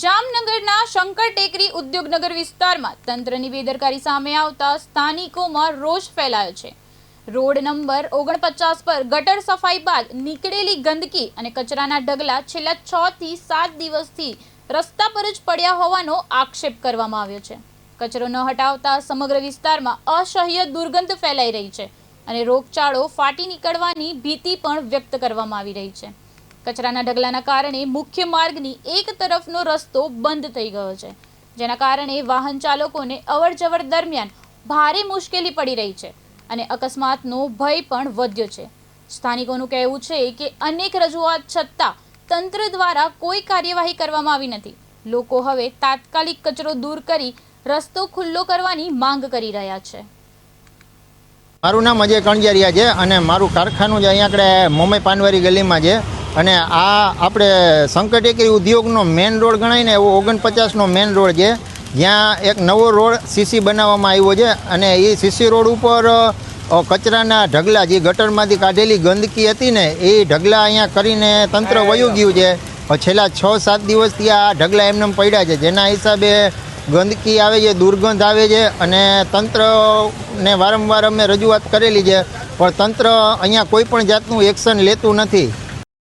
જામનગરના શંકર ટેકરી ઉદ્યોગનગર વિસ્તારમાં તંત્રની બેદરકારી સામે આવતા સ્થાનિકોમાં રોષ ફેલાયો છે। રોડ નંબર 49 પર ગટર સફાઈ બાદ નીકળેલી ગંદકી અને કચરાના ઢગલા છેલ્લા 6 થી 7 દિવસથી રસ્તા પર જ પડ્યા હોવાનો આક્ષેપ કરવામાં આવ્યો છે। કચરો ન હટાવતા સમગ્ર વિસ્તારમાં અસહ્ય દુર્ગંધ ફેલાઈ રહી છે અને રોગચાળો ફાટી નીકળવાની ભીતિ પણ વ્યક્ત કરવામાં આવી રહી છે। કચરાના ઢગલાના કારણે મુખ્ય માર્ગની એક તરફનો રસ્તો બંધ થઈ ગયો છે, જેના કારણે વાહન ચાલકોને અવરજવર દરમિયાન ભારે મુશ્કેલી પડી રહી છે અને અકસ્માતનો ભય પણ વધ્યો છે। સ્થાનિકોનું કહેવું છે કે અનેક રજૂઆત છતાં તંત્ર દ્વારા કોઈ કાર્યવાહી કરવામાં આવી નથી। લોકો હવે તાત્કાલિક કચરો દૂર કરી રસ્તો ખુલ્લો કરવાની માંગ કરી રહ્યા છે। મારું નામ અજય કણજારિયા છે અને મારું કારખાનું છે અહીંયા આપણે મોમાઈ પાનવારી ગલીમાં છે અને આ આપણે શંકર ટેકરી ઉદ્યોગનો મેઇન રોડ ગણાય ને એવો 49નો મેઇન રોડ છે, જ્યાં એક નવો રોડ સીસી બનાવવામાં આવ્યો છે અને એ સીસી રોડ ઉપર કચરાના ઢગલા જે ગટરમાંથી કાઢેલી ગંદકી હતી ને એ ઢગલા અહીંયા કરીને તંત્ર વયું ગયું છે। છેલ્લા 6-7 દિવસથી આ ઢગલા એમને પડ્યા છે, જેના હિસાબે ગંદકી આવે છે, દુર્ગંધ આવે છે અને તંત્રને વારંવાર અમે રજૂઆત કરેલી છે, પણ તંત્ર અહીંયા કોઈ પણ જાતનું એક્શન લેતું નથી।